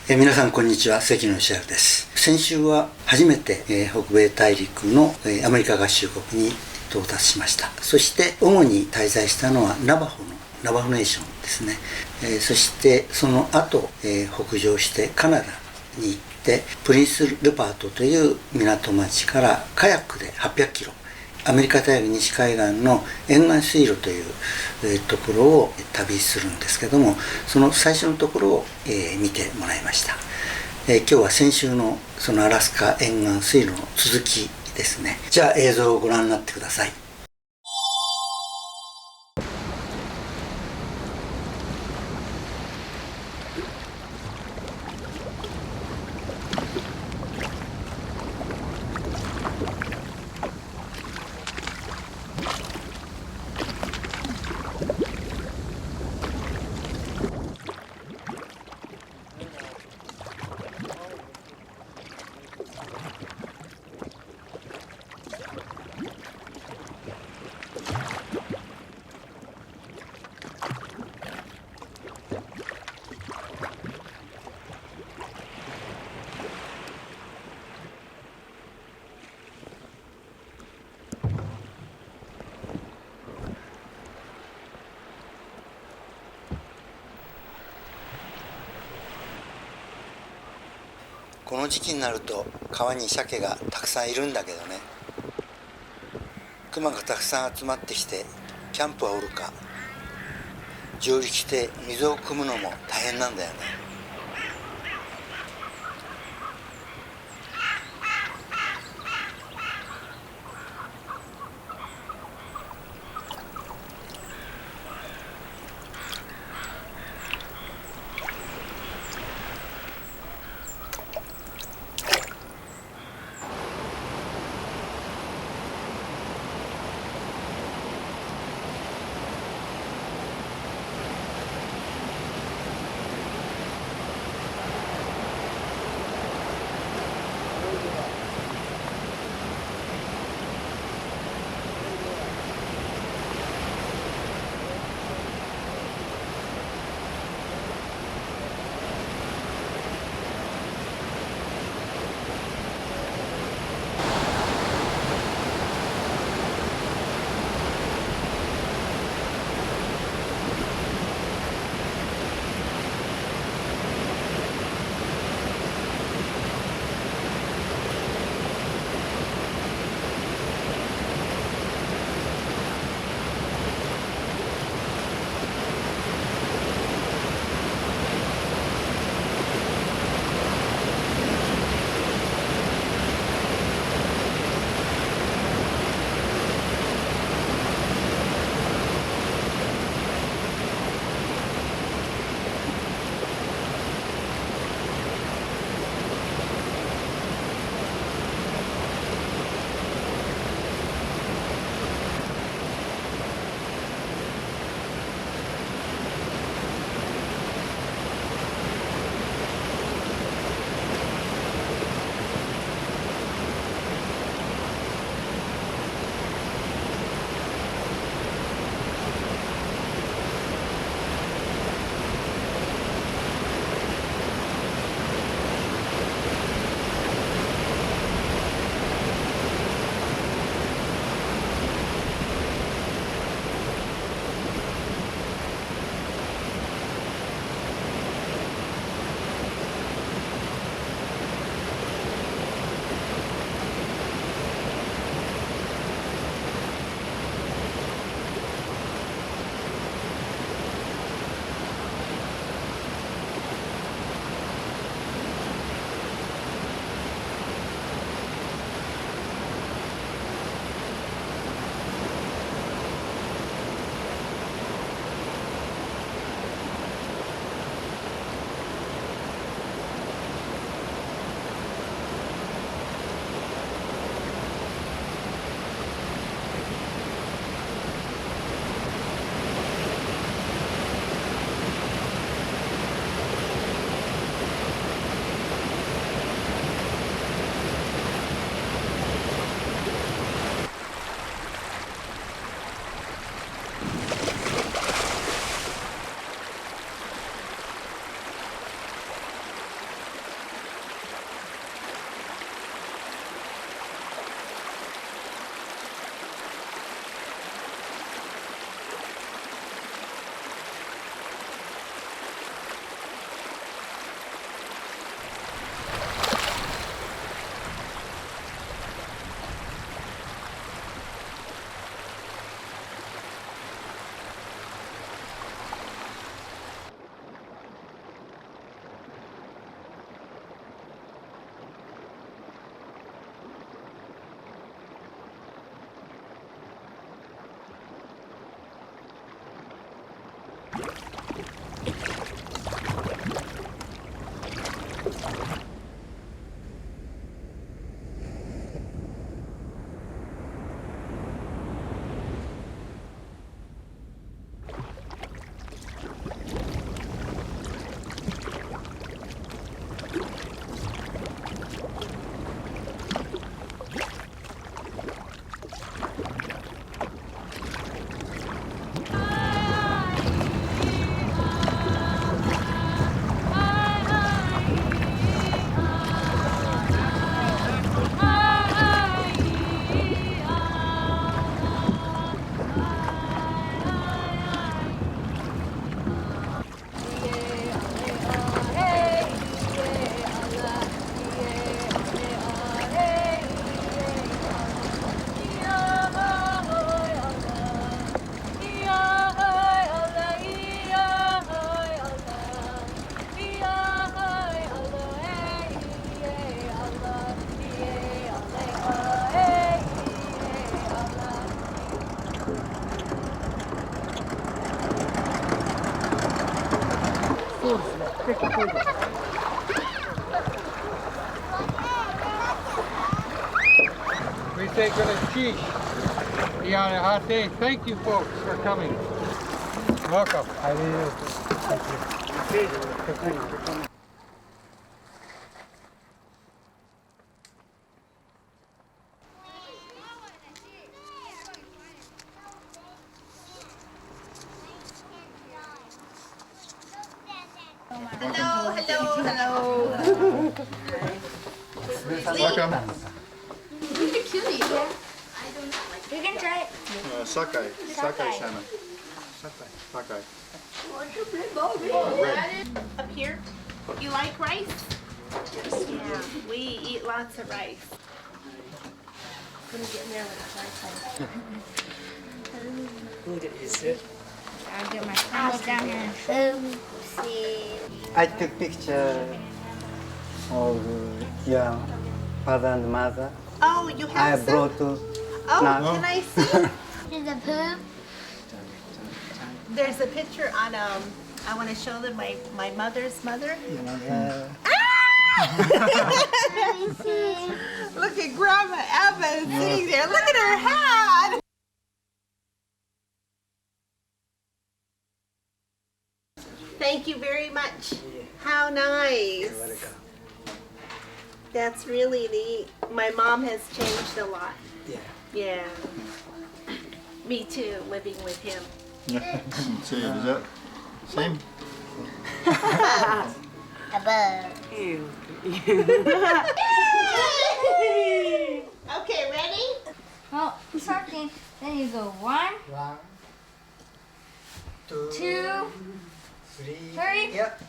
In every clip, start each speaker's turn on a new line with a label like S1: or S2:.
S1: 皆さんこんにちは、関野義晴です。先週は初めて、北米大陸の、アメリカ合衆国に到達しました。そして主に滞在したのはナバホネーションですね。そしてその後、北上してカナダに行ってプリンス・ルパートという港町からカヤックで800キロ、アメリカ大陸西海岸の沿岸水路という、ところを旅するんですけども、その最初のところを、見てもらいました。今日は先週のそのアラスカ沿岸水路の続きですね。じゃあ映像をご覧になってください。この時期になると川に鮭がたくさんいるんだけどね、熊がたくさん集まってきてキャンプはおるか、上陸して水を汲むのも大変なんだよね。
S2: We say Gulashich. Yahate. Thank you folks for coming. Welcome.
S3: Hello, hello, hello.
S2: Welcome.
S3: You can try it.
S4: Sakai salmon. Sakai.
S3: Up here. You like rice? Yeah, we eat lots of rice. Couldn't get in there with a
S5: I'll get my camera down here.
S3: Oopsie.
S1: I took picture of your father and mother.
S3: Oh, you
S1: I
S3: have some?
S1: brought to
S3: Oh,
S1: now.
S3: can I see?
S5: There's a poop.
S3: There's a picture on, I want to show them my mother's mother. Look at Grandma Eva sitting there. Look at her hat. Thank you very much. How nice. That's really neat. My mom has changed a lot. Yeah. Me too, living with him.
S4: See, is that same?
S3: Okay, ready?
S5: Well, something. Then you go 1, 2, 3.
S1: Yep.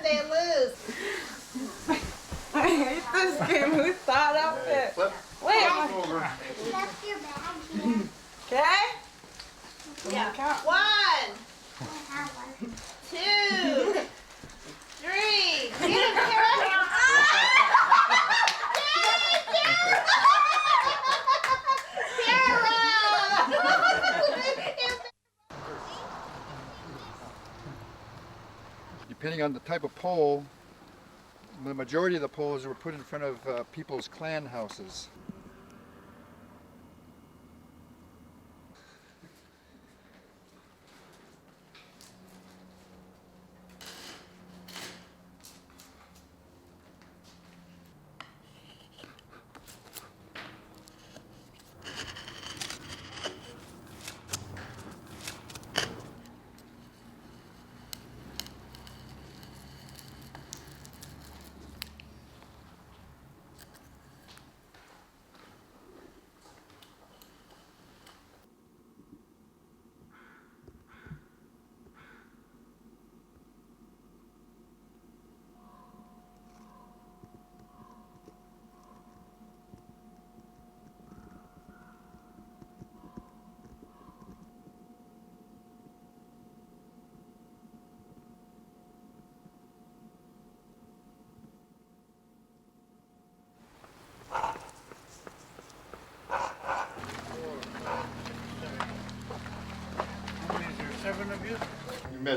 S3: They lose.
S6: I hate this game. Who thought up it?
S4: Flip.
S6: Wait,
S4: Over.
S5: Left your bag.
S6: okay?
S3: Yeah.
S6: Count.
S3: 1, 2, 3. Get him, Kara.
S4: Depending on the type of pole, the majority of the poles were put in front of people's clan houses.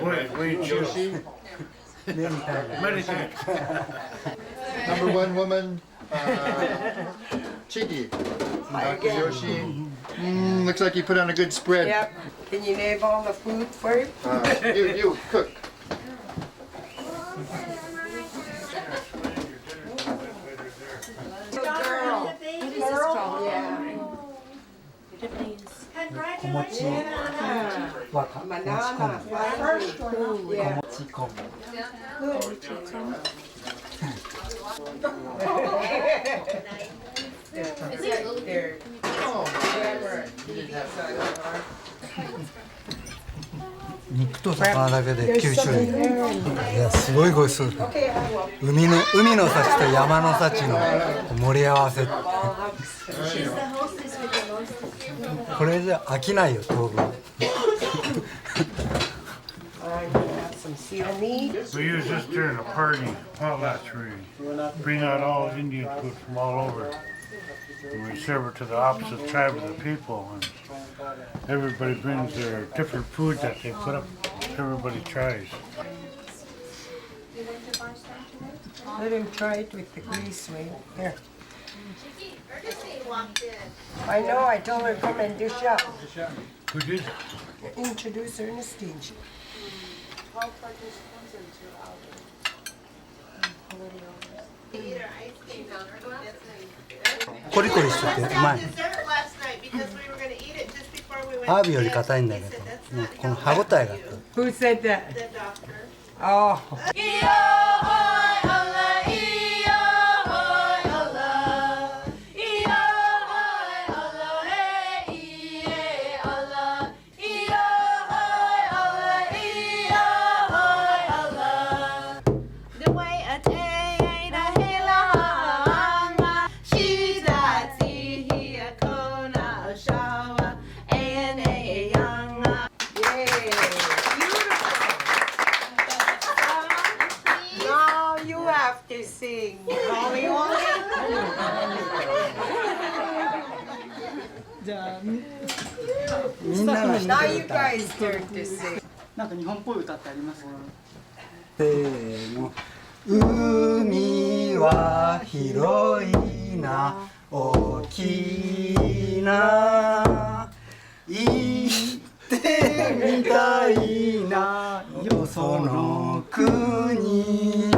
S2: Wait,
S4: Yoshi.
S2: Meditate.
S4: Number one woman, Chigi. Dr. Yoshi. Looks like you put on a good spread.
S6: Yep. Can you name all the food for him?
S4: You cook.
S6: Girl. Girl? Yeah.
S7: 子持ちはか持ち込む
S6: First one.
S7: 子
S6: Yeah.
S7: 持ち込む
S6: There.
S7: 肉と魚だけで9種類いやすごいごちそうだ
S6: Okay, I will.
S7: 海の幸と山の幸の盛り合わせこれじゃ飽きないよ当分
S6: I'm gonna have some seal meat.
S2: We use this during a party, potlatch. We bring out all Indian food from all over. And we serve it to the opposite tribe of the people. And everybody brings their different food that they put up. Everybody tries.
S6: Let him try it with the grease wing. Here. I know, I told her come and dish up.
S2: Who did?
S6: Introduce Ernestine.
S7: コリコリしててうまいアワビより硬いんだけどこの歯ごたえが
S6: Who said that? Oh. Now you have to sing. Holly Holly.
S7: じゃあみんなが
S6: Now you guys turn to sing.
S7: なんか日本っぽい歌ってありますかせーの海は広いな大きな行ってみたいなよその国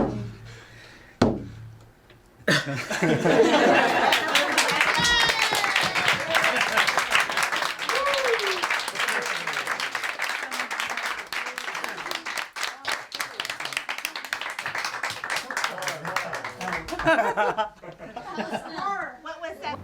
S3: What was that?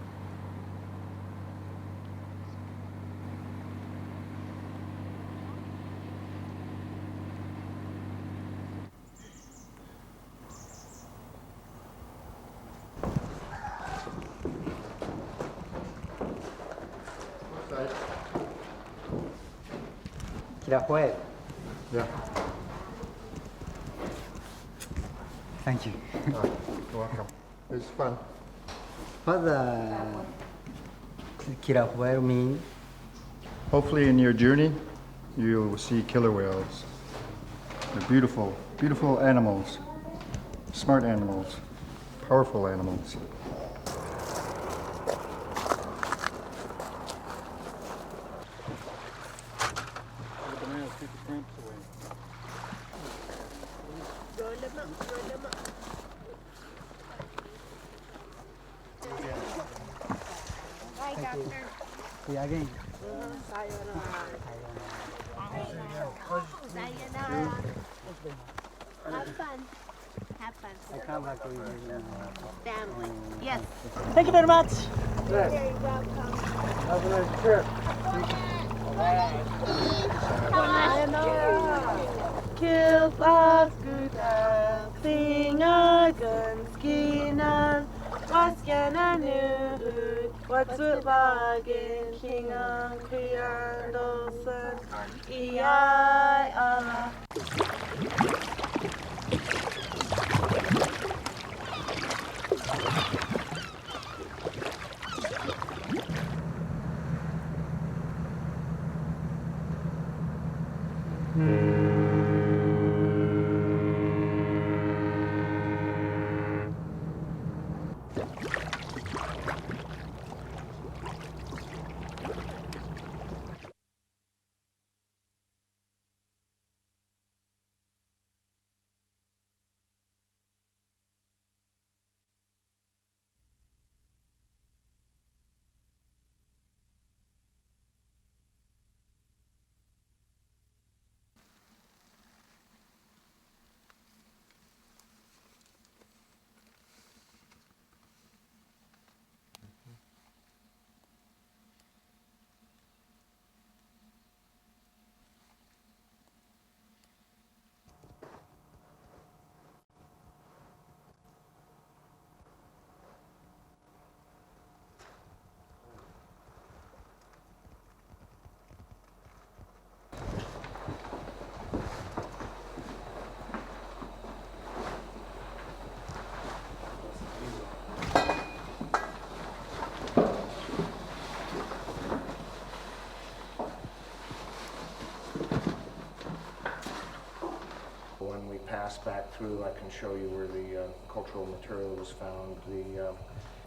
S7: Kirahuel.
S4: Yeah.
S7: Thank you.
S4: You're welcome. It's fun.
S7: What does Kirahuel mean?
S4: Hopefully in your journey, you will see killer whales. They're beautiful, beautiful animals. Smart animals. Powerful animals.
S7: See you again.
S3: Sayonara. Have fun. Have fun.
S7: I come back with
S3: Family. Yes.
S7: Thank you very much.
S3: You're very welcome.
S7: Have a nice trip.
S8: Kilfaskuta, Singagan, Skinan, Waskananu, Watsubagin, Kingan, Kriandosan, Iyai Allah.
S7: Mm.
S9: pass back through, I can show you where the cultural material was found.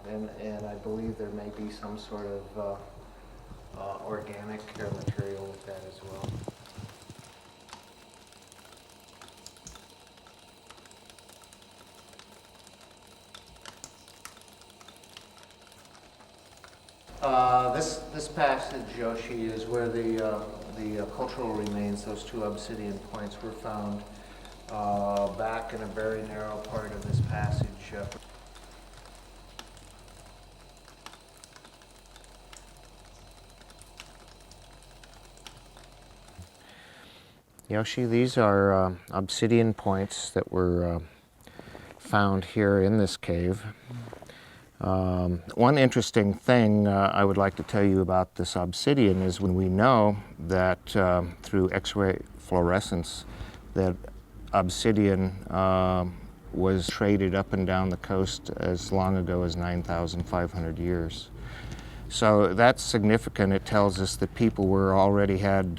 S9: And I believe there may be some sort of organic material with that as well. This passage, Yoshi, is where the cultural remains, those two obsidian points, were found back in a very narrow part of this passage. Yoshi, these are obsidian points that were found here in this cave. One interesting thing I would like to tell you about this obsidian is when we know that through X-ray fluorescence that obsidian was traded up and down the coast as long ago as 9,500 years. So that's significant. It tells us that people already had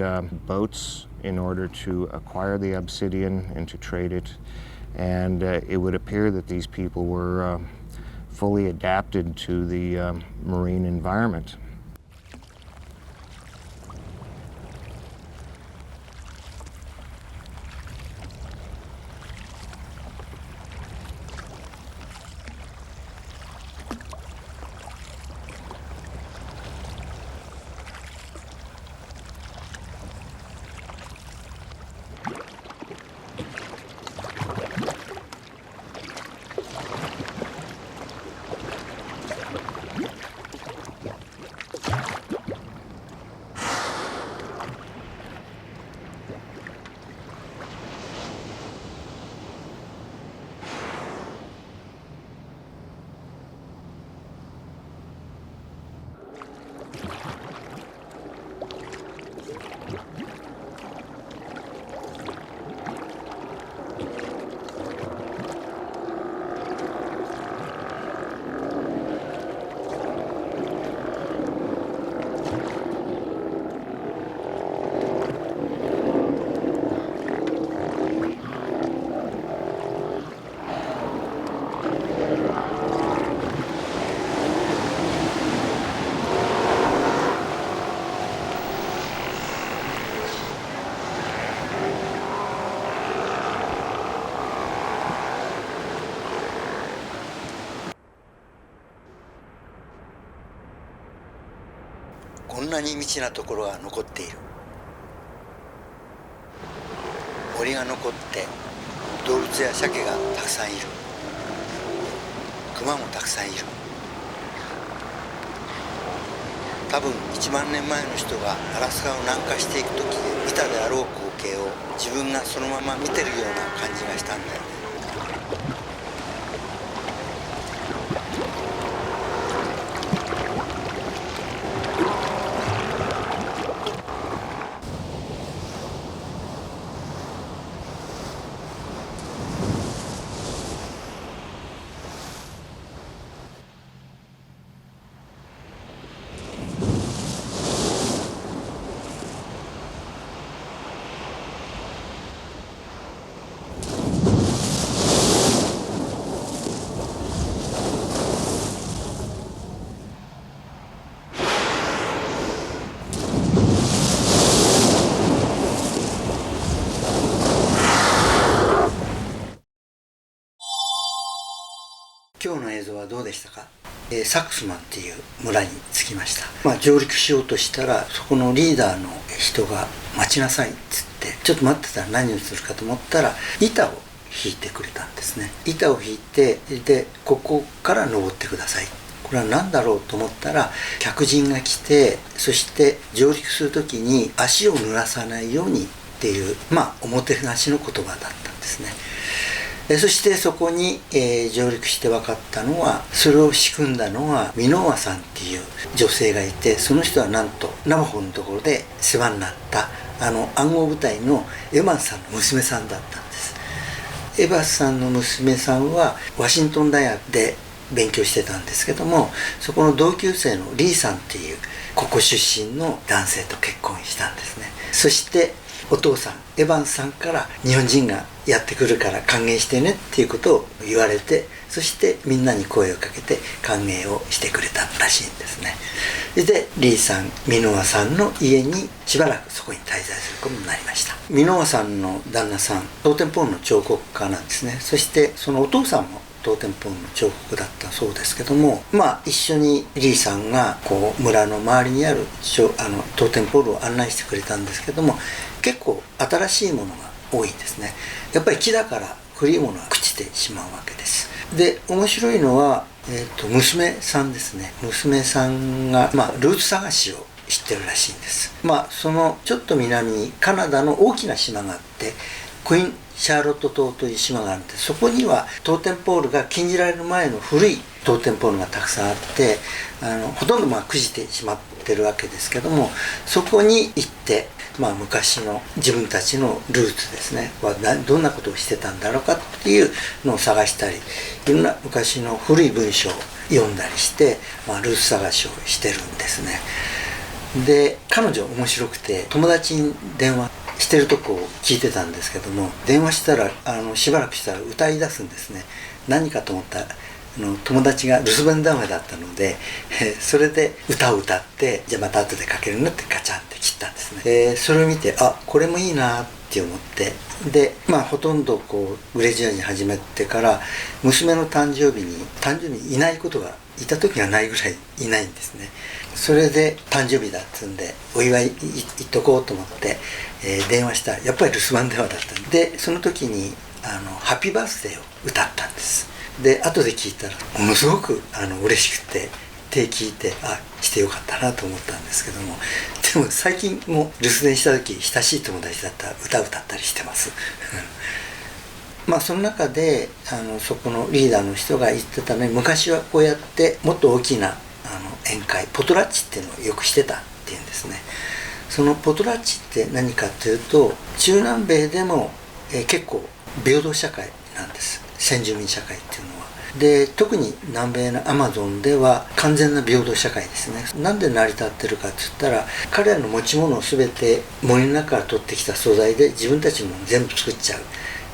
S9: boats in order to acquire the obsidian and to trade it. And it would appear that these people were fully adapted to the marine environment.
S1: こんなに未知なところが残っている。森が残って動物や鮭がたくさんいる。熊もたくさんいる。多分1万年前の人がアラスカを南下していく時で見たであろう光景を自分がそのまま見てるような感じがしたんだよね。今日の映像はどうでしたか？サクスマンっていう村に着きました。上陸しようとしたらそこのリーダーの人が待ちなさいっつってちょっと待ってたら何をするかと思ったら板を引いてくれたんですね。板を引いてでここから登ってください。これは何だろうと思ったら客人が来てそして上陸する時に足を濡らさないようにっていうおもてなしの言葉だったんですね。そしてそこに、上陸して分かったのはそれを仕組んだのはミノワさんっていう女性がいてその人はなんとナバホのところで世話になった暗号部隊のエバンスさんの娘さんだったんです。エバンスさんの娘さんはワシントン大学で勉強してたんですけどもそこの同級生のリーさんっていうここ出身の男性と結婚したんですね。そしてお父さんエヴァンスさんから日本人がやってくるから歓迎してねっていうことを言われて、そしてみんなに声をかけて歓迎をしてくれたらしいんですね。でリーさん、箕輪さんの家にしばらくそこに滞在することになりました。箕輪さんの旦那さん、トーテンポールの彫刻家なんですね。そしてそのお父さんもトーテンポールの彫刻だったそうですけども、一緒にリーさんがこう村の周りにあるトーテンポールを案内してくれたんですけども、結構新しいものが多いんですね。やっぱり木だから古いものは朽ちてしまうわけです。で面白いのは、娘さんですね。娘さんが、ルーツ探しを知ってるらしいんです。そのちょっと南にカナダの大きな島があって、クイーンシャーロット島という島があるんで、そこにはトーテンポールが禁じられる前の古いトーテンポールがたくさんあって、ほとんど朽ちてしまってるわけですけども、そこに行って、昔の自分たちのルーツですねはどんなことをしてたんだろうかっていうのを探したり、いろんな昔の古い文章を読んだりして、ルーツ探しをしてるんですね。で彼女面白くて、友達に電話してるとこを聞いてたんですけども、電話したらしばらくしたら歌い出すんですね。何かと思ったら友達が留守番電話だったので、それで歌を歌って、じゃあまた後でかけるねってガチャンって切ったんですね。それを見て、これもいいなって思って、でほとんどこうウレジアに始めてから娘の誕生日にいないことがいた時がないぐらいいないんですね。それで誕生日だっつんでお祝い言っとこうと思って、電話したらやっぱり留守番電話だったんで、その時にハッピーバースデーを歌ったんです。で後で聞いたらものすごく嬉しくて、手聞いてしてよかったなと思ったんですけども、でも最近も留守電した時親しい友達だったら歌ったりしてますその中でそこのリーダーの人が言ってたのに、昔はこうやってもっと大きな宴会ポトラッチっていうのをよくしてたっていうんですね。そのポトラッチって何かというと、中南米でも、結構平等社会なんです、先住民社会っていうのは。で特に南米のアマゾンでは完全な平等社会ですね。なんで成り立ってるかって言ったら、彼らの持ち物を全て森の中から取ってきた素材で自分たちのもの全部作っちゃう。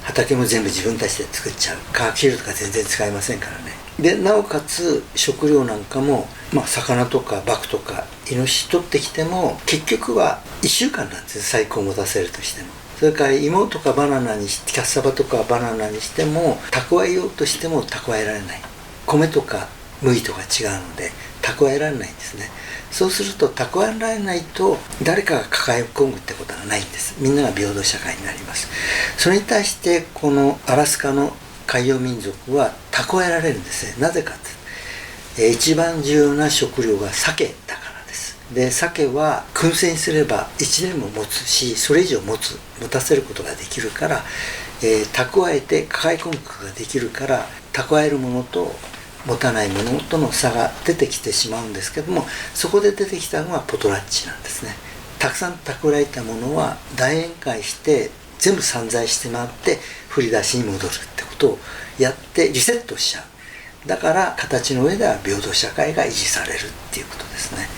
S1: 畑も全部自分たちで作っちゃう。化学肥料とか全然使いませんからね。でなおかつ食料なんかも、魚とかバクとかイノシシ取ってきても結局は1週間なんですよ、最高持たせるとしても。それから芋とかバナナにキャッサバとかバナナにしても蓄えようとしても蓄えられない。米とか麦とか違うので蓄えられないんですね。そうすると蓄えられないと誰かが抱え込むってことはないんです。みんなが平等社会になります。それに対してこのアラスカの海洋民族は蓄えられるんですね。なぜかって、一番重要な食料が鮭だからです。で鮭は燻製にすれば1年も持つし、それ以上持たせることができるから、蓄えて抱え込むことができるから、蓄えるものと持たないものとの差が出てきてしまうんですけども、そこで出てきたのがポトラッチなんですね。たくさん蓄えたものは大宴会して全部散財して回って振り出しに戻るってことをやってリセットしちゃう。だから形の上では平等社会が維持されるっていうことですね。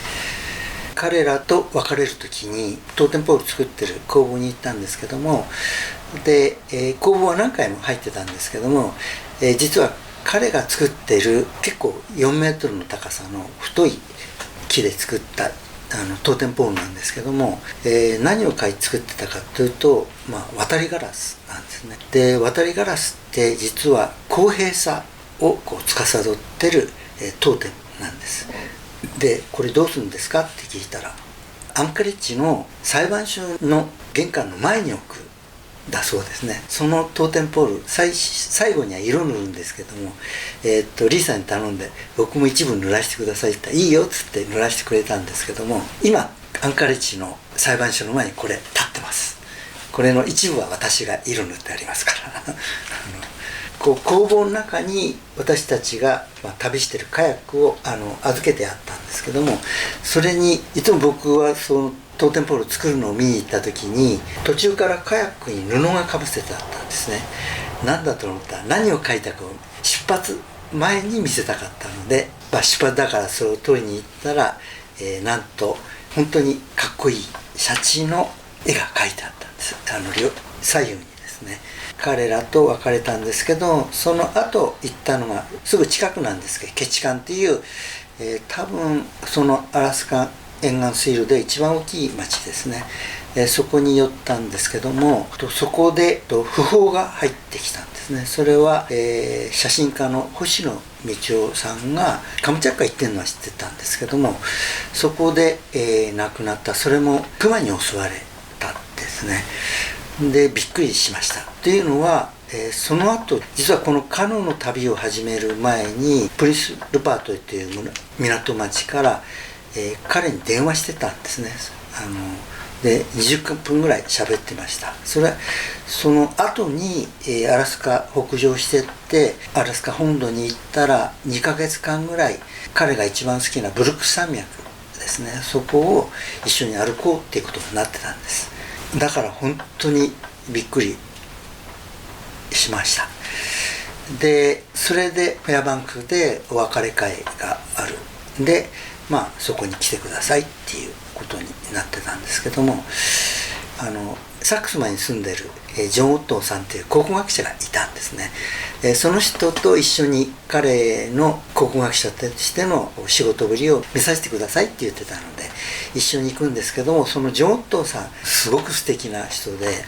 S1: 彼らと別れる時にトーテンポール作ってる工房に行ったんですけども、で、工房は何回も入ってたんですけども、実は彼が作ってる結構4メートルの高さの太い木で作ったトーテンポールなんですけども、何を作ってたかというと、渡りガラスなんですね。で渡りガラスって実は公平さを司ってる、トーテムなんです。でこれどうするんですかって聞いたら、アンカレッジの裁判所の玄関の前に置くだそうですね。そのトーテンポール最後には色塗るんですけども、リーさんに頼んで僕も一部塗らせてくださいって言ったらいいよっつって塗らせてくれたんですけども、今アンカレッジの裁判所の前にこれ立ってます。これの一部は私が色塗ってありますから工房の中に私たちが、旅してるカヤックを預けてあったんですけども、それにいつも僕はそのトーテンポールを作るのを見に行った時に途中からカヤックに布がかぶせてあったんですね。なんだと思ったら何を書いたかを出発前に見せたかったので、出発だからそれを取りに行ったら、なんと本当にかっこいいシャチの絵が描いてあったんです。左右にですね。彼らと別れたんですけど、その後行ったのがすぐ近くなんですけど、ケチカンっていう、多分そのアラスカ沿岸水路で一番大きい町ですね。そこに寄ったんですけども、そこで訃報が入ってきたんですね。それは、写真家の星野道夫さんがカムチャッカ行ってるのは知ってたんですけども、そこで、亡くなった。それも熊に襲われたんですね。でびっくりしました。というのは、その後実はこのカヌーの旅を始める前にプリンス・ルパートという港町から、彼に電話してたんですね。で20分ぐらい喋ってました。その後に、アラスカ北上してってアラスカ本土に行ったら2ヶ月間ぐらい彼が一番好きなブルックス山脈ですね、そこを一緒に歩こうっていうことになってたんです。だから本当にびっくりしました。でそれでフェアバンクでお別れ会があるんで、そこに来てくださいっていうことになってたんですけども、サックスマンに住んでるジョン・オットーさんっていう考古学者がいたんですね。その人と一緒に彼の考古学者としての仕事ぶりを見させてくださいって言ってたので一緒に行くんですけども、そのジョン・オットーさんすごく素敵な人で、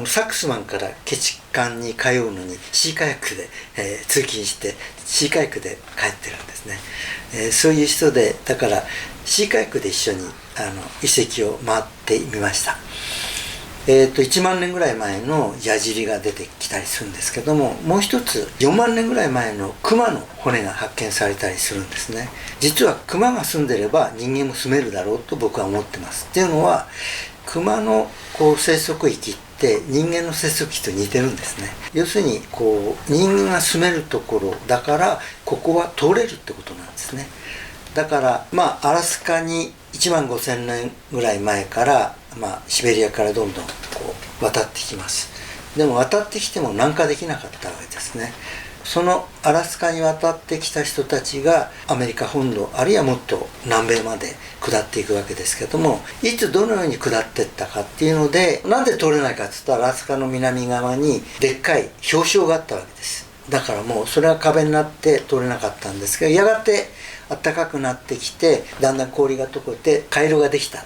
S1: サックスマンからケチカンに通うのにシーカヤックで、通勤してシーカヤックで帰ってるんですね。そういう人で、だからシーカヤックで一緒に遺跡を回ってみました。1万年ぐらい前の矢尻が出てきたりするんですけども、もう一つ4万年ぐらい前の熊の骨が発見されたりするんですね。実は熊が住んでれば人間も住めるだろうと僕は思ってます。っていうのは熊の生息域って人間の生息域と似てるんですね。要するに人間が住めるところだからここは通れるってことなんですね。だからアラスカに1万5000年ぐらい前からシベリアからどんどん渡ってきます。でも渡ってきても南下できなかったわけですね。そのアラスカに渡ってきた人たちがアメリカ本土あるいはもっと南米まで下っていくわけですけども、いつどのように下っていったかっていうので、なんで通れないかって言ったらアラスカの南側にでっかい氷床があったわけです。だからもうそれは壁になって通れなかったんですけど、やがて暖かくなってきてだんだん氷が溶けて回廊ができたっ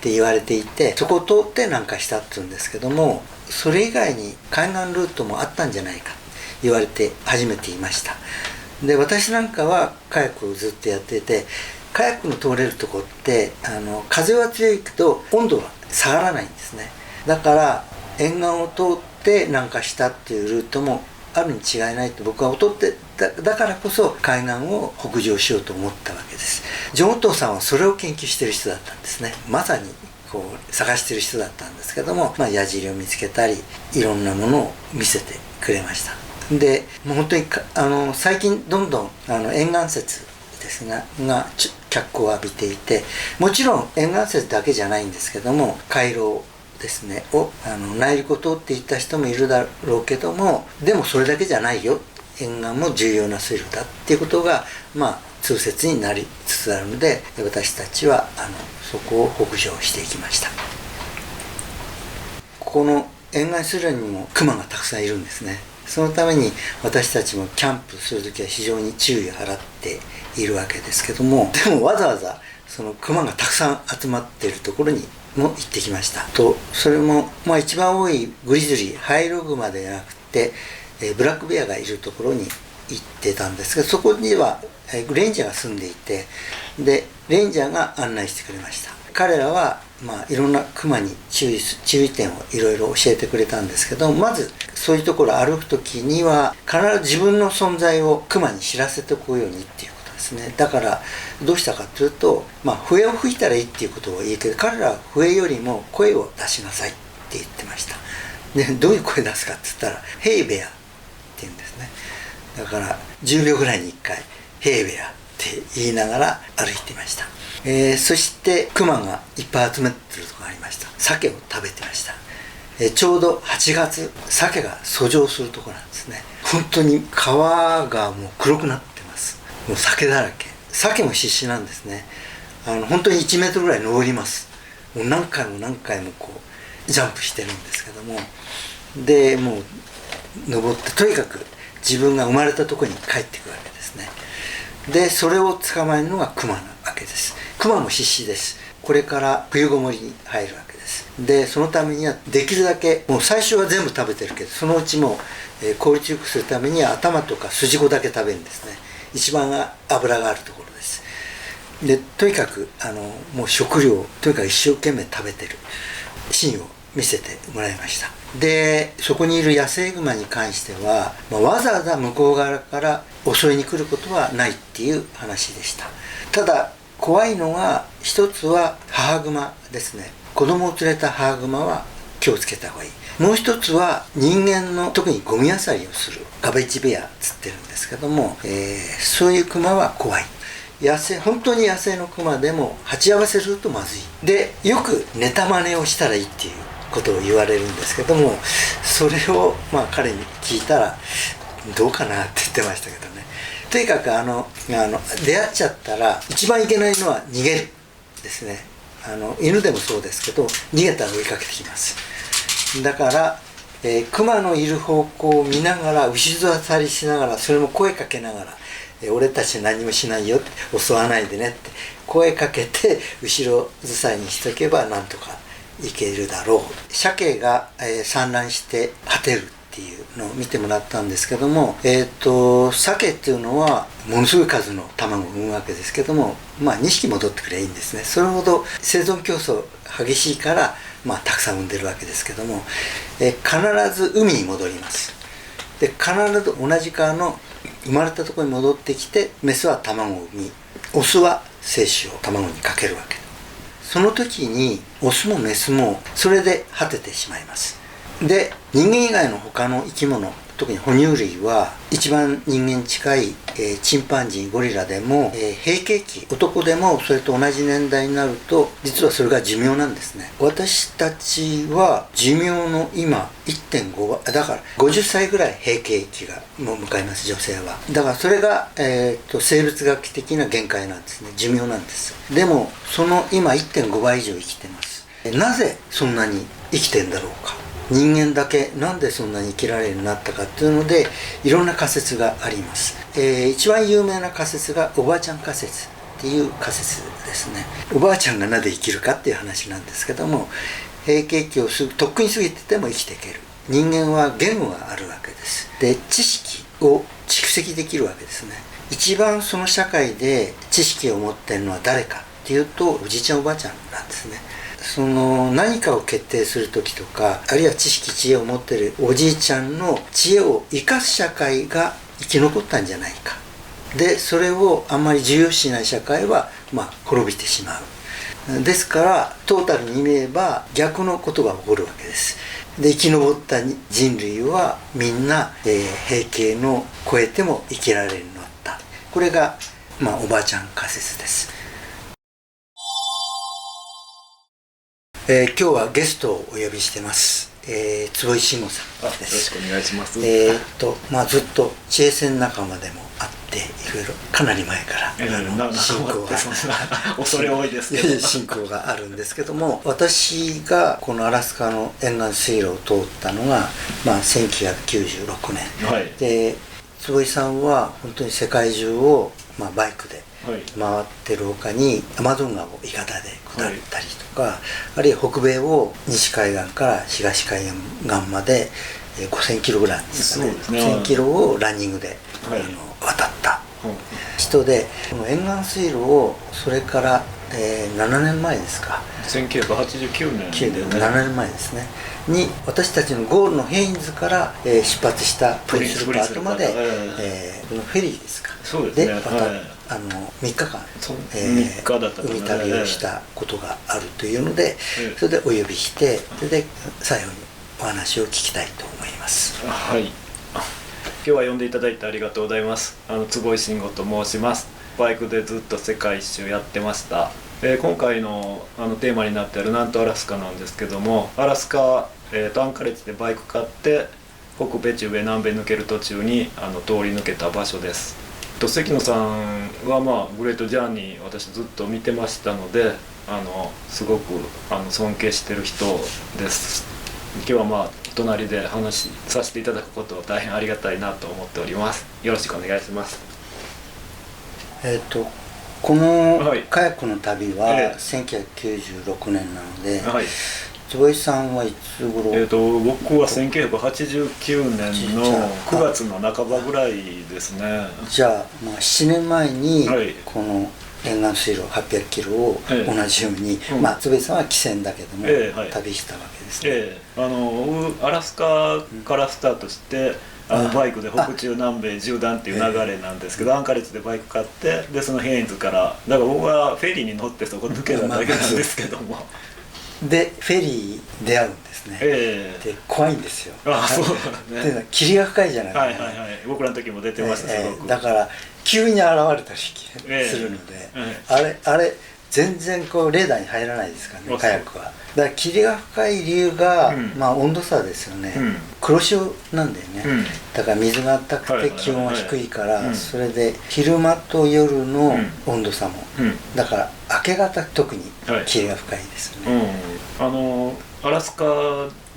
S1: て言われていて、そこを通って南下したっていうんですけども、それ以外に海岸ルートもあったんじゃないか言われて初めていました。で私なんかはカヤックをずっとやっていて、カヤックの通れるとこって風は強いけど温度は下がらないんですね。だから沿岸を通って南下したっていうルートもあるに違いないと僕は劣ってだからこそ海岸を北上しようと思ったわけです。ジョン・オットーさんはそれを研究している人だったんですね。まさに探している人だったんですけども、矢尻を見つけたりいろんなものを見せてくれました。でもう本当に最近どんどん沿岸説ですが脚光を浴びていて、もちろん沿岸説だけじゃないんですけども、回廊ですねを内陸を通っていった人もいるだろうけども、でもそれだけじゃないよ、沿岸も重要な水路だっていうことが通説になりつつあるので、私たちはそこを北上していきました。この沿岸水路にも熊がたくさんいるんですね。そのために私たちもキャンプするときは非常に注意を払っているわけですけども、でもわざわざその熊がたくさん集まっているところにも行ってきました。それも一番多いグリズリーハイログマではなくてブラックベアがいるところに行ってたんですけど、そこにはレンジャーが住んでいて、でレンジャーが案内してくれました。彼らはいろんなクマに注意点をいろいろ教えてくれたんですけど、まずそういうところを歩く時には必ず自分の存在をクマに知らせておくようにっていうことですね。だからどうしたかというと、笛を吹いたらいいっていうことを言うけど、彼らは笛よりも声を出しなさいって言ってました。でどういう声出すかって言ったら「ヘイベア」って言うんですね。だから10秒ぐらいに1回「ヘイベア」って言いながら歩いていました。そしてクマがいっぱい集めてるところがありました。鮭を食べてました。ちょうど8月鮭が遡上するところなんですね。本当に川がもう黒くなってます。もう鮭だらけ。鮭も必死なんですね。本当に1メートルぐらい登ります。もう何回も何回もこうジャンプしてるんですけども、でもう登ってとにかく自分が生まれたところに帰っていくわけですね。でそれを捕まえるのがクマなわけです。クマも必死です。これから冬ごもりに入るわけです。でそのためにはできるだけもう最初は全部食べてるけど、そのうちも効率よくするためには頭とか筋子だけ食べるんですね。一番脂があるところです。でとにかくもう食料をとにかく一生懸命食べてるシーンを見せてもらいました。でそこにいる野生グマに関しては、わざわざ向こう側から襲いに来ることはないっていう話でした。ただ怖いのが一つは母グマですね。子供を連れた母グマは気をつけた方がいい。もう一つは人間の特にゴミ漁りをするガベージベアつってるんですけども、そういうクマは怖い。本当に野生のクマでも鉢合わせするとまずい。でよくネタ真似をしたらいいっていうことを言われるんですけども、それを彼に聞いたらどうかなって言ってましたけどね。とにかく出会っちゃったら一番いけないのは逃げるですね。犬でもそうですけど逃げたら追いかけてきます。だからクマのいる方向を見ながら後ろ去りしながら、それも声かけながら俺たち何もしないよって、襲わないでねって声かけて後ろずさりにしとけばなんとかいけるだろう。鮭が産卵して果てるっていうのを見てもらったんですけども、鮭っていうのはものすごい数の卵を産むわけですけども、2匹戻ってくればいいんですね。それほど生存競争激しいからたくさん産んでるわけですけども、必ず海に戻ります。で必ず同じ川の生まれたところに戻ってきて、メスは卵を産み、オスは精子を卵にかけるわけ。その時にオスもメスもそれで果ててしまいます。で人間以外の他の生き物、特に哺乳類は一番人間に近い、チンパンジー、ゴリラでも、閉経期、男でもそれと同じ年代になると実はそれが寿命なんですね。私たちは寿命の今 1.5 倍だから、50歳ぐらい閉経期がもう迎えます、女性は。だからそれが、生物学的な限界なんですね。寿命なんです。でもその今 1.5 倍以上生きてます。なぜそんなに生きてんだろうか。人間だけなんでそんなに生きられるようになったかっていうので、いろんな仮説があります。一番有名な仮説がおばあちゃん仮説っていう仮説ですね。おばあちゃんがなぜ生きるかっていう話なんですけども、閉経期をとっくに過ぎてても生きていける。人間は言語があるわけです。で知識を蓄積できるわけですね。一番その社会で知識を持っているのは誰かっていうと、おじいちゃんおばあちゃんなんですね。その何かを決定する時とか、あるいは知識知恵を持っているおじいちゃんの知恵を生かす社会が生き残ったんじゃないか。でそれをあんまり重要視しない社会は滅びてしまう。ですからトータルに言えば逆のことが起こるわけです。で生き残った人類はみんな、閉経の超えても生きられるようになった。これが、おばあちゃん仮説です。今日はゲストをお呼びしてます。坪井慎吾さんです。
S10: よろしくお願いします。
S1: ずっと知恵戦仲間でもあって、いろいろかなり前から親交が
S10: 恐れ多いですけど
S1: 親交があるんですけども、私がこのアラスカの沿岸水路を通ったのが、1996年、
S10: はい、
S1: で坪井さんは本当に世界中を、バイクで回ってるほかにアマゾン川を鋳型で下ったりとか、あるいは北米を西海岸から東海岸まで5000キロぐらいですかね、1000キロをランニングで、渡った人で、この沿岸水路をそれから、7年前ですか、
S10: 1989年で、
S1: 7年前ですねに、私たちのゴールのヘインズから、出発したプリンスルパートまで、このフェリーですか、で渡3日間、海旅をしたことがあるというので、それでお呼びして、それで最後にお話を聞きたいと思います。
S10: はい、今日は呼んでいただいてありがとうございます。坪井慎吾と申します。バイクでずっと世界一周やってました。今回のテーマになっている南東アラスカなんですけども、アラスカ、アンカレッジでバイク買って北米中米南米抜ける途中に通り抜けた場所です。関野さんはグレートジャーニー私ずっと見てましたので、すごく尊敬してる人です。今日はまあ隣で話させていただくことを大変ありがたいなと思っております。よろしくお願いします。
S1: この
S10: はい
S1: カヤックの旅は
S10: ええ
S1: 1996年なので、
S10: はい。
S1: 坪井さんはいつ頃、
S10: 僕は1989年の9月の半ばぐらいですね。
S1: じゃあ、まあ、7年前に
S10: はい
S1: この沿岸水路800キロを
S10: ええ
S1: 同じように、
S10: うん
S1: まあ坪井さんは汽船だけども、
S10: ええはい
S1: 旅したわけですね。
S10: アラスカからスタートしてバイクで北中南米縦断っていう流れなんですけど、アンカレッジでバイク買ってでそのヘインズからだから僕はフェリーに乗ってそこ抜けただけなんですけども、
S1: でフェリー出会うんですね。で怖いんですよ。
S10: ああそうだ
S1: っていうの
S10: ね。
S1: は霧が深いじゃないですか、
S10: はいはいはい。僕らの時も出てましたすごく。
S1: だから急に現れたりするので、あれ全然こうレーダーに入らないですからね、カヤックは。だから霧が深い理由が、まあ温度差ですよね。黒潮なんだよね。だから水が暖かくて気温は低いから、それで昼間と夜の温度差も、だから明け方特に霧が深いですよね。
S10: アラスカ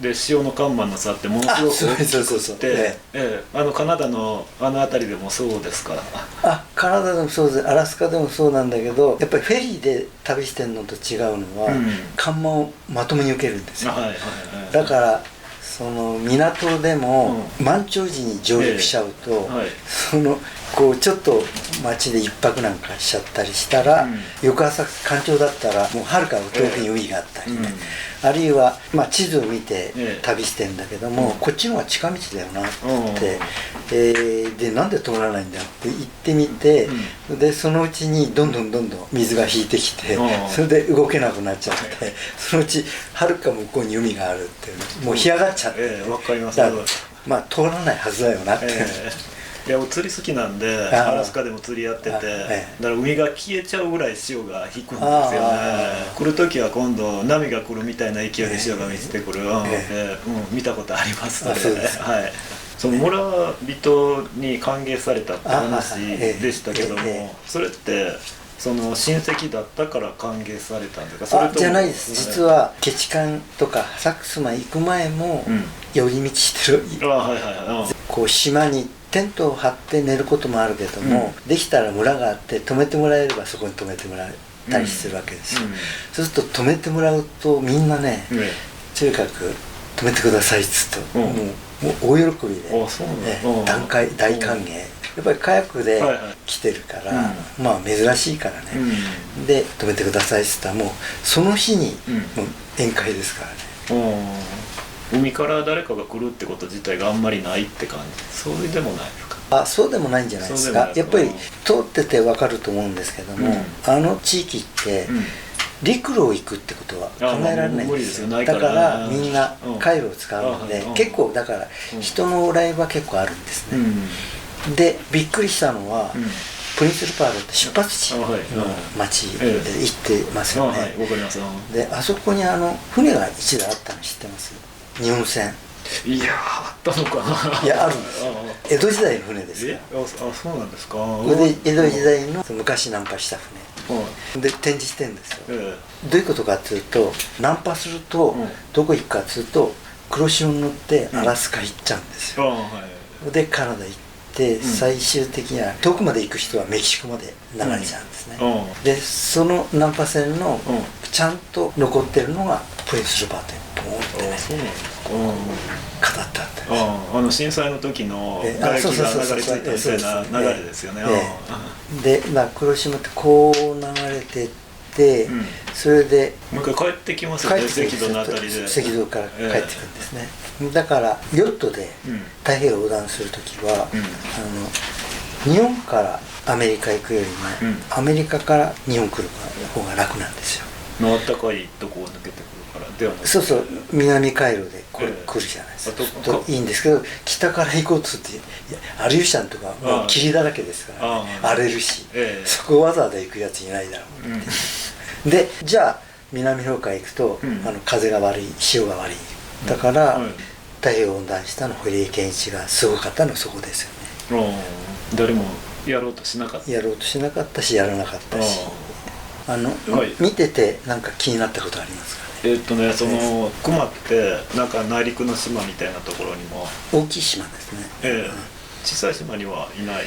S10: で潮の干満の差ってものすごく大きくて、カナダの辺りでもそうですから。
S1: カナダでもそうです、アラスカでもそうなんだけど、やっぱりフェリーで旅してるのと違うのは、干満をまともに受けるんですよ。だからその港でも満潮時に上陸しちゃうと、そのこうちょっと街で一泊なんかしちゃったりしたら、翌朝干潮だったらもうはるか遠くに海があったりね、あるいは、まあ、地図を見て旅してんだけども、こっちの方が近道だよなって言って、でなんで通らないんだって言ってみて、でそのうちにどんどん水が引いてきて、それで動けなくなっちゃって、そのうちはるか向こうに海があるっていう、もう干上がっちゃって、
S10: わかります。
S1: まあ通らないはずだよなって。
S10: いや釣り好きなんでアラスカでも釣りやってて、だから海が消えちゃうぐらい潮が引くんですよね。来る時は今度波が来るみたいな勢いで潮が満ちてくる、見たことありますので、その村人に歓迎されたって話でしたけども、それってその親戚だったから歓迎されたんですか？それとも
S1: じゃないです。実はケチカンとかサックスマン行く前も寄り道してる、こう島にテントを張って寝ることもあるけども、できたら村があって泊めてもらえればそこに泊めてもらったりするわけですよ。そうすると泊めてもらうとみんなね、とにかく泊めてくださいっつうと、もう大喜びで、大歓迎。やっぱりカヤックで来てるから、まあ珍しいからね、で泊めてくださいっつったらもうその日にもう宴会ですからね。
S10: 海から誰かが来るってこと自体があんまりないって感じ、そうでもないですか？
S1: そうでもないんじゃないですか。やっぱり通ってて分かると思うんですけども、あの地域って陸路を行くってことは考えられないんですよ。だからみんな海路を使うので、結構だから人の往来は結構あるんですね。でびっくりしたのは、プリンスルパールって出発地の町で行ってますよね。であそこに船が一台あったの知ってます？日本船。
S10: いやあったのかな。
S1: いやあるんですよ。江戸時代の船ですよ。
S10: そうなんですか。
S1: 江戸時代の昔ナンパした船で展示してるんですよ。どういうことかっていうと、ナンパするとどこ行くかっていうと黒潮に乗ってアラスカ行っちゃうんですよ。でカナダ行って最終的には遠くまで行く人はメキシコまで流れちゃうんですね。でそのナンパ船のちゃんと残ってるのがプリンスルパーというポーンってね語ってあったんです。
S10: 震災の時の唾液が流れ着いたみたいな流れですよね。
S1: で黒潮ってこう流れてって、それで
S10: もう一回帰ってきますよね。赤道のあたりで
S1: 赤道から帰ってくるんですね。だからヨットで太平洋横断する時は、日本からアメリカ行くよりも、アメリカから日本来る方が楽なんですよ。
S10: あったかいとこを抜けてくるからではない。
S1: そうそう、南海路で来るじゃないですか。いいんですけど、北から行こうとするとアリューシャンとかもう霧だらけですから荒れるし、そこわざわざ行くやついないだろうって。でじゃあ南の方から行くと、風が悪い、潮が悪い。だから、太平洋横断したの堀江謙一がすごかったのはそこですよね。
S10: 誰もやろうとしなかった。
S1: やろうとしなかったし、やらなかったし。
S10: はい
S1: 見ててなんか気になったことありますかね。
S10: その熊ってなんか内陸の島みたいなところにも、
S1: 大きい島ですね。
S10: 小さい島にはいない。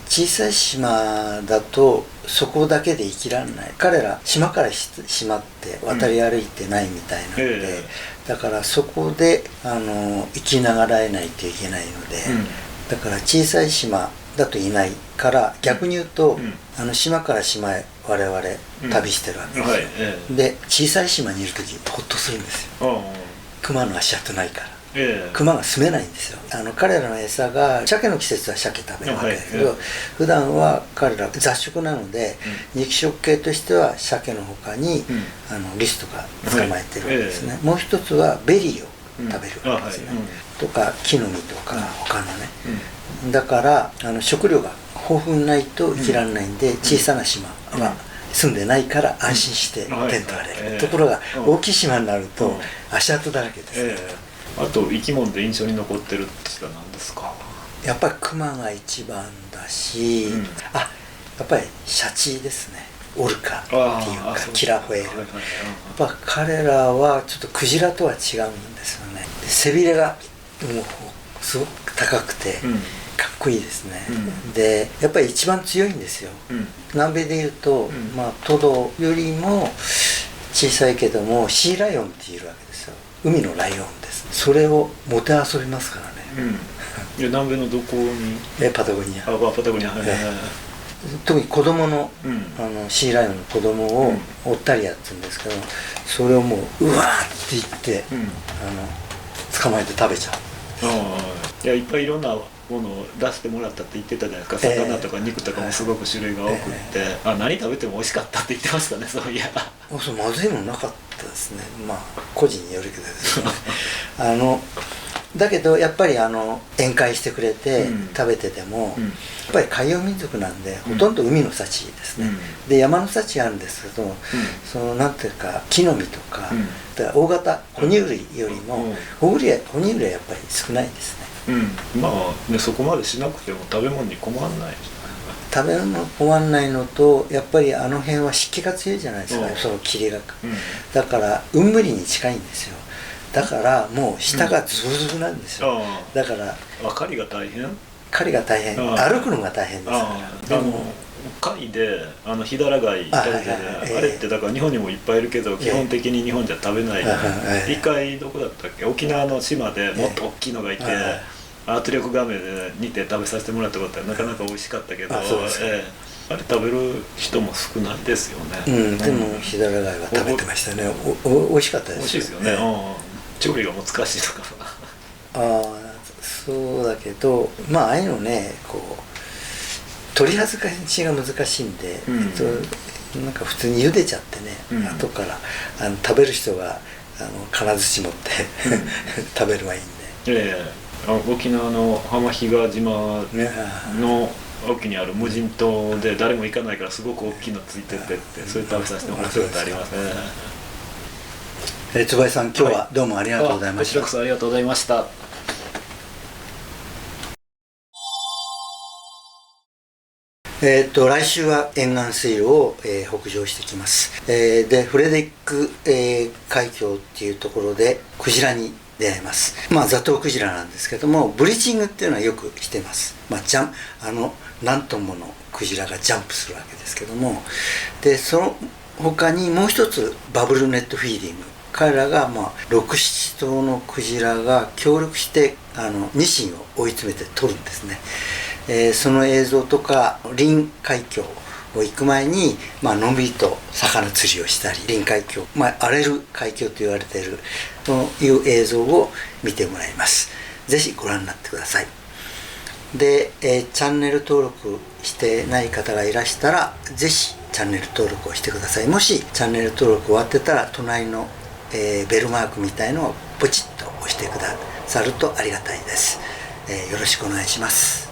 S1: 小さい島だとそこだけで生きられない。彼ら島から島って渡り歩いてないみたいなので、だからそこで生きながらえないといけないので、だから小さい島だといないから、逆に言うと、島から島へ我々旅してるわけですよ、で小さい島にいる時ホッとするんですよ。熊の足跡ないから、熊が住めないんですよ。彼らの餌が、鮭の季節は鮭食べるわけだけど、普段は彼ら雑食なので、肉食系としては鮭の他に、リスとか捕まえてるわけですね。もう一つはベリーを食べるわけですね、とか木の実とか他のね、だから食料が豊富にないと生きられないんで、小さな島は住んでないから安心してテント張れる。ところが大きい島になると足跡だらけですね。
S10: あと生き物で印象に残ってるって言ったら何ですか？
S1: やっぱりクマが一番だし、やっぱりシャチですね。オルカっていうかキラホエール、やっぱ彼らはちょっとクジラとは違うんですよね。背びれがもうすごく高くてかっこいいですね、でやっぱり一番強いんですよ、南米でいうと、トドよりも小さいけどもシーライオンっているわけですよ。海のライオンです。それをもてあそびますからね、
S10: 南米のどこに？
S1: パタゴニア。
S10: パタゴニア、
S1: 特に子供の、シーライオンの子供をオッタリアって言うんですけど、それをもううわーって言って、捕まえて食べちゃう。
S10: いや、いっぱいいろんなものを出してもらったって言ってたじゃないですか。魚とか肉とかもすごく種類が多くって、何食べても美味しかったって言ってましたね、そういや。
S1: そうまずいものなかったですね。個人によるけどですねだけどやっぱり宴会してくれて食べてても、やっぱり海洋民族なんでほとんど海の幸ですね、で山の幸あるんですけど、そのなんていうか木の実とか、だから大型哺乳類よりも哺乳類はやっぱり少ないですね。
S10: そこまでしなくても食べ物に困らない。
S1: 食べ物困らないのと、やっぱり辺は湿気が強いじゃないですか、その霧が、だから雲霧に近いんですよ。だからもう下がズブズブなんですよ、だから
S10: 狩りが大変？
S1: 狩りが大変、歩くのが大変ですから。でも
S10: 貝でヒダラ貝食べて、あれってだから日本にもいっぱいいるけど、基本的に日本じゃ食べない。一回どこだったっけ、沖縄の島でもっと大きいのがいて、圧力画面で煮て食べさせてもらったことはなかなか美味しかったけど、あれ食べる人も少ないですよね。
S1: でもヒダラ貝は食べてましたね。美味しかったです。
S10: 美味しいですよね。調理が難しいとか。
S1: そうだけど、ああいうのね、こう取り恥ずかしが難しいんで、なんか普通に茹でちゃってね、後から食べる人が金槌持って食べればいいんで。
S10: 沖縄の浜比嘉島の沖にある無人島で誰も行かないからすごく大きいのついててって、それ食べさせてもらったことありますね。
S1: 坪井さん、今日はどうもありがとうございました。
S10: こちらこそありがとうございました。
S1: 来週は沿岸水路を、北上してきます。でフレデリック、海峡っていうところでクジラに出会います。ザトウクジラなんですけども、ブリーチングっていうのはよくしてます。何トンものクジラがジャンプするわけですけども、でその他にもう一つバブルネットフィーディング、彼らが6、7頭のクジラが協力してニシンを追い詰めて取るんですね。その映像とか臨海峡を行く前に、のんびりと魚釣りをしたり、臨海峡、荒れる海峡と言われているという映像を見てもらいます。ぜひご覧になってください。で、チャンネル登録してない方がいらしたら、ぜひチャンネル登録をしてください。もしチャンネル登録終わってたら、隣の、ベルマークみたいのをポチッと押してくださるとありがたいです。よろしくお願いします。